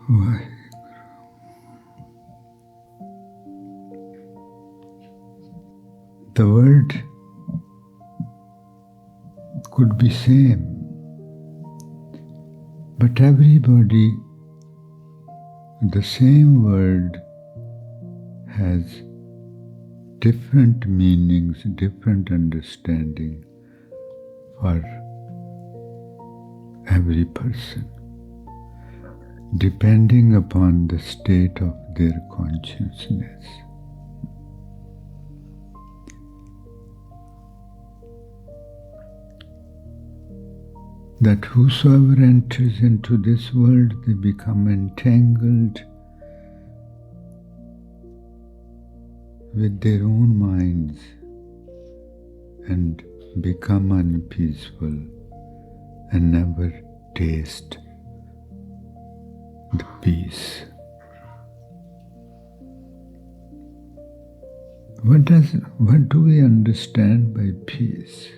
Why? The word could be same, but everybody, the same word has different meanings, different understanding for every person, depending upon the state of their consciousness. That whosoever enters into this world, they become entangled with their own minds and become unpeaceful and never taste the peace. What do we understand by peace?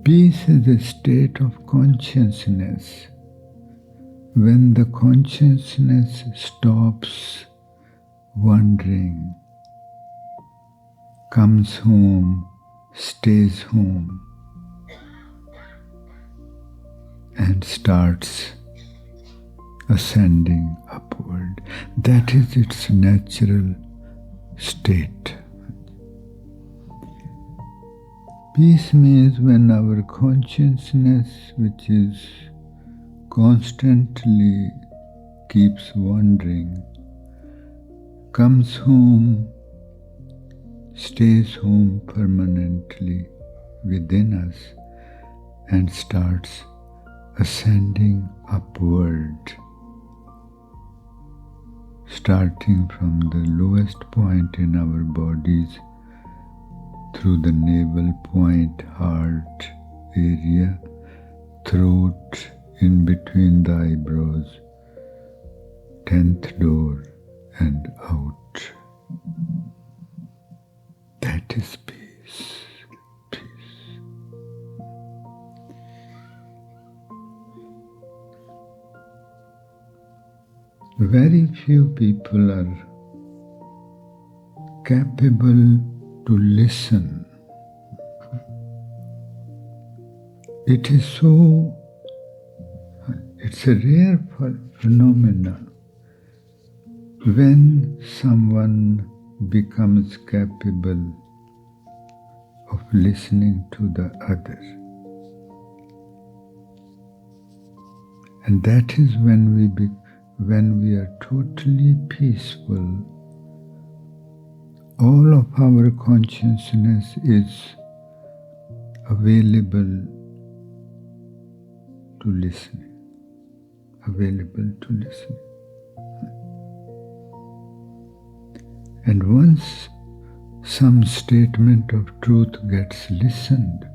Peace is a state of consciousness. When the consciousness stops wandering, comes home, stays home, and starts ascending upward, that is its natural state. Peace means when our consciousness, which is constantly keeps wandering, comes home, stays home permanently within us, and starts ascending upward, starting from the lowest point in our bodies through the navel point, heart area, throat, in between the eyebrows, 10th door, and out. That is peace. Peace. Very few people are capable to listen. It's a rare phenomenon when someone becomes capable of listening to the other. And that is when we are totally peaceful. All of our consciousness is available to listening. And once some statement of truth gets listened,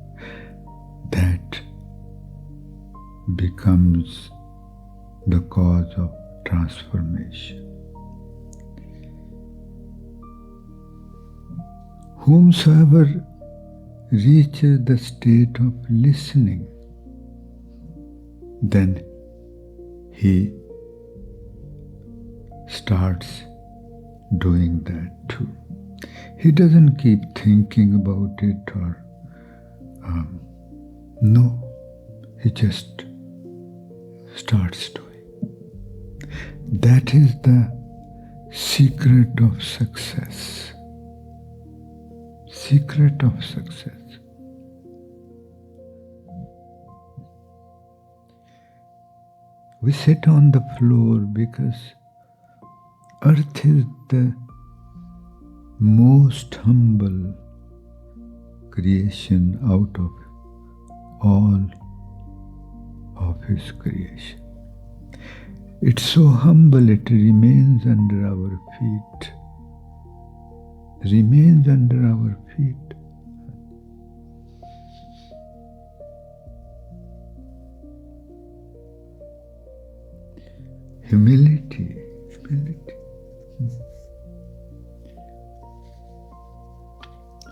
that becomes the cause of transformation. Whomsoever reaches the state of listening, then he starts doing that too. He doesn't keep thinking about it or no, he just starts doing. That is the secret of success. Secret of success. We sit on the floor because earth is the most humble creation out of all of His creation. It's so humble it remains under our feet. Remains under our feet. Humility.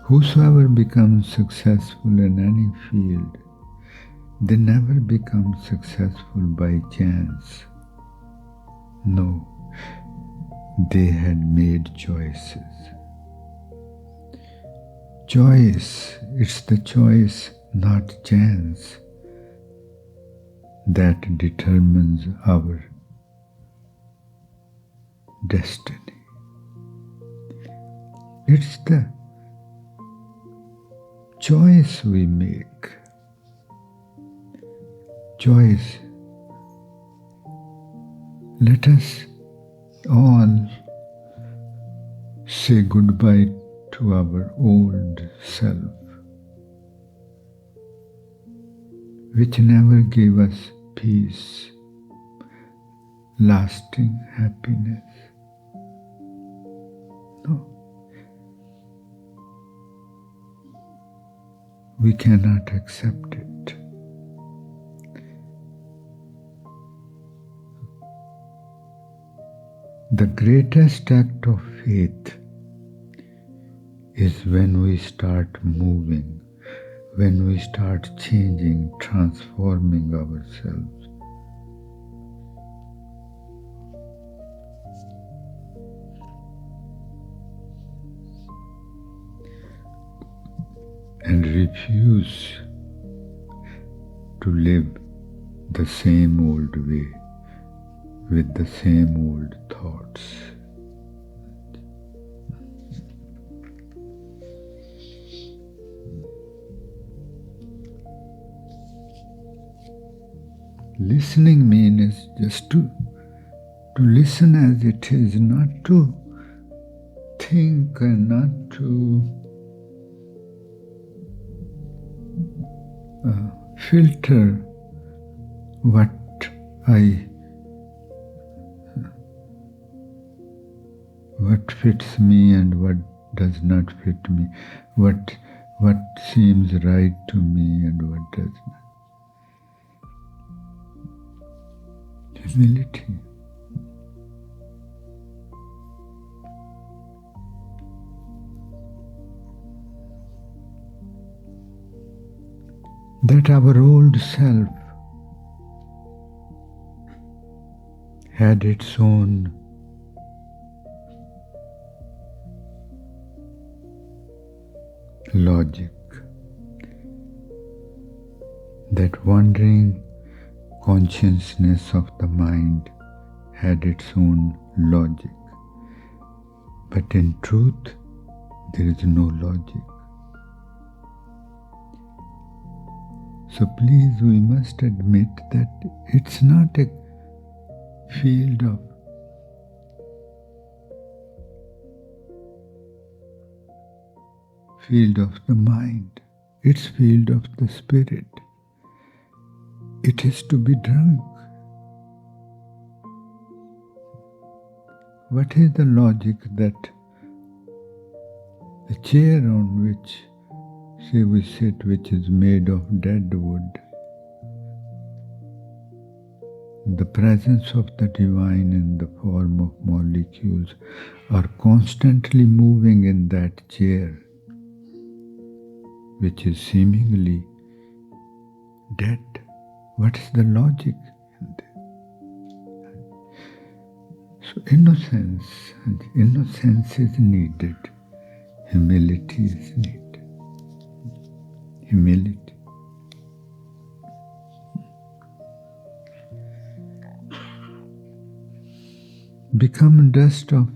Whosoever becomes successful in any field They never become successful by chance. No, they had made choices. Choice, it's the choice, not chance, that determines our destiny. It's the choice we make. Choice. Let us all say goodbye to our old self, which never gave us peace, lasting happiness. No. We cannot accept it. The greatest act of faith is when we start moving, when we start changing, transforming ourselves. And refuse to live the same old way with the same old thoughts. Listening means just to listen as it is, not to think and not to filter what fits me and what does not fit me, what seems right to me and what does not. Humility. That our old self had its own logic, that wandering consciousness of the mind had its own logic, but in truth there is no logic. So please, we must admit that it's not a field of the mind, it's field of the spirit. It is to be drunk. What is the logic that the chair on which, say, we sit, which is made of dead wood, the presence of the divine in the form of molecules are constantly moving in that chair, which is seemingly dead? What is the logic in there? So innocence is needed. Humility is needed. Humility. Become dust of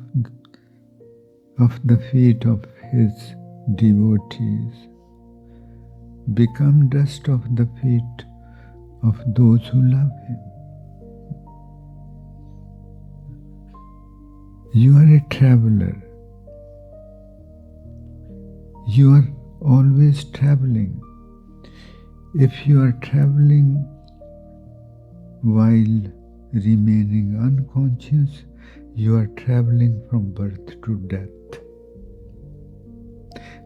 the feet of his devotees. Become dust of the feet of those who love him. You are a traveler. You are always traveling. If you are traveling while remaining unconscious, you are traveling from birth to death.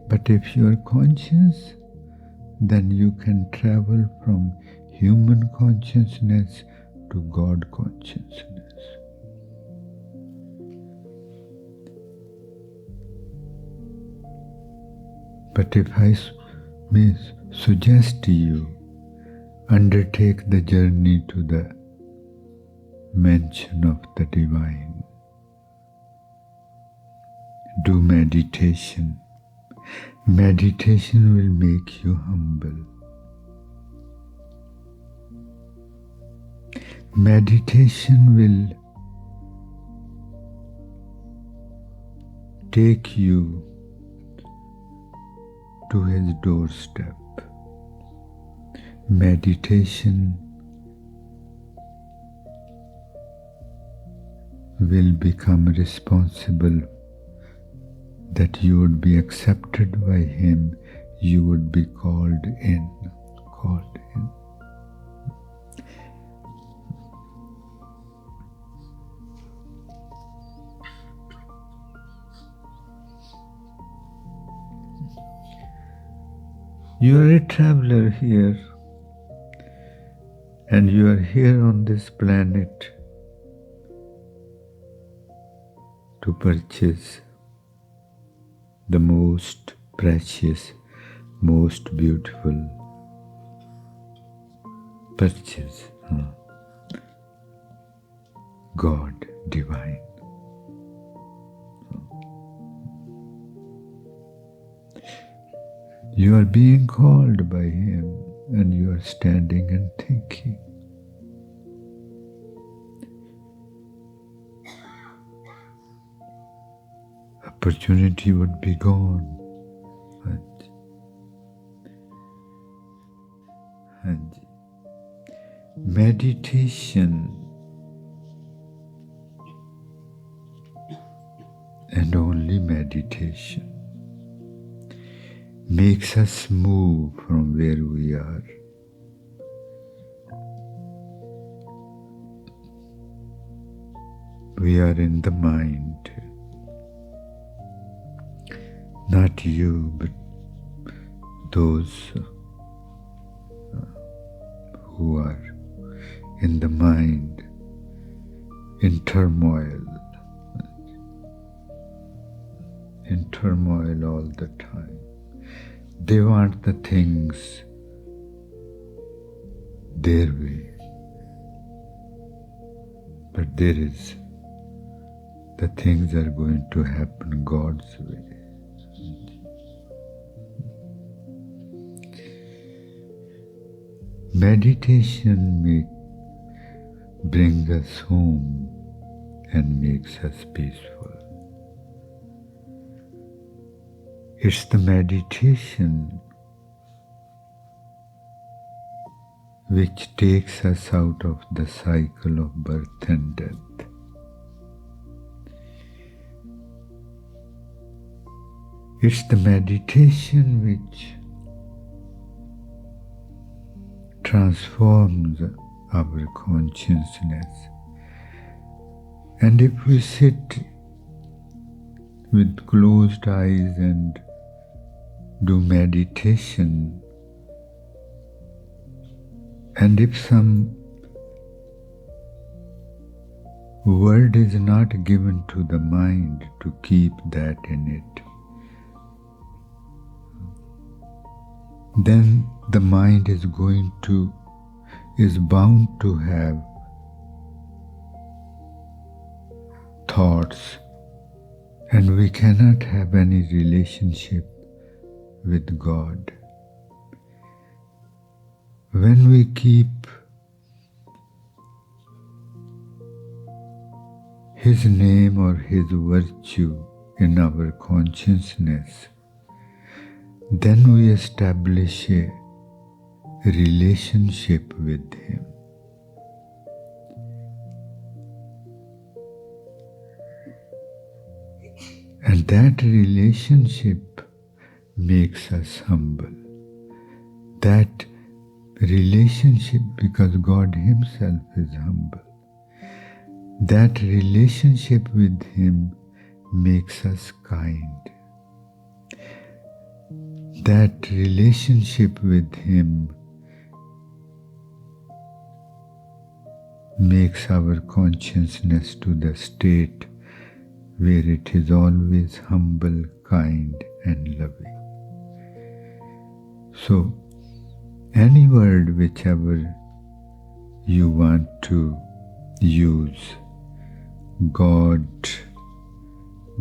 But if you are conscious, then you can travel from human consciousness to God consciousness. But if I may suggest to you, undertake the journey to the mansion of the divine. Do meditation. Meditation will make you humble. Meditation will take you to his doorstep. Meditation will become responsible that you would be accepted by him, you would be called in. You are a traveler here, and you are here on this planet to purchase the most precious, most beautiful purchase, God divine. You are being called by him, and you are standing and thinking. Opportunity would be gone. And meditation and only meditation makes us move from where we are. We are in the mind. Not you, but those who are in the mind, in turmoil all the time. They want the things their way, but the things are going to happen God's way. Meditation brings us home and makes us peaceful. It's the meditation which takes us out of the cycle of birth and death. It's the meditation which transforms our consciousness. And if we sit with closed eyes and do meditation, and if some word is not given to the mind to keep that in it, then the mind is bound to have thoughts, and we cannot have any relationship with God. When we keep his name or his virtue in our consciousness, then we establish a relationship with him. And that relationship makes us humble. That relationship, because God himself is humble, that relationship with him makes us kind. That relationship with him makes our consciousness to the state where it is always humble, kind, and loving. So, any word whichever you want to use. God,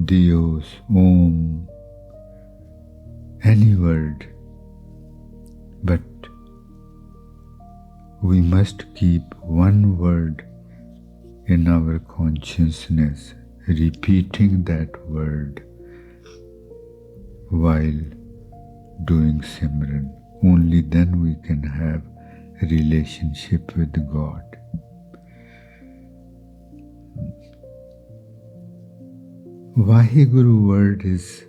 Dios, Om, any word. But we must keep one word in our consciousness, repeating that word while doing Simran. Only then we can have a relationship with God. Vaheguru word is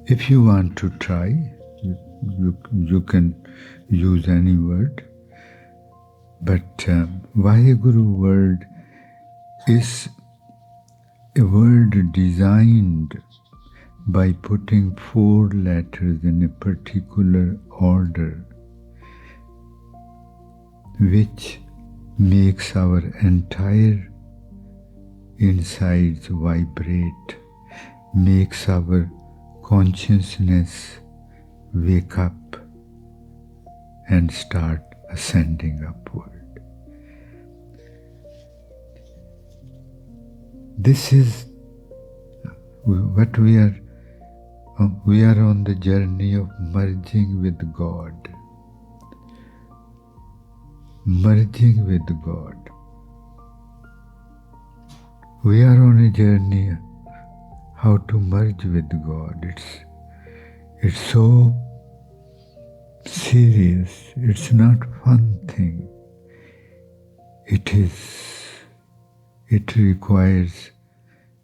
if you want to try, you can use any word, but Vaheguru word is a word designed by putting 4 letters in a particular order, which makes our entire insides vibrate, makes our consciousness wake up and start ascending upward. This is what we are on the journey of merging with God. Merging with God. We are on a journey how to merge with God. It's so serious. It's not fun thing. It requires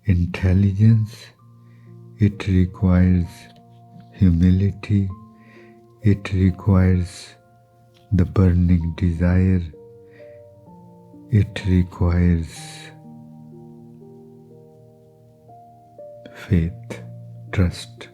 intelligence. It requires humility. It requires the burning desire. It requires faith, trust.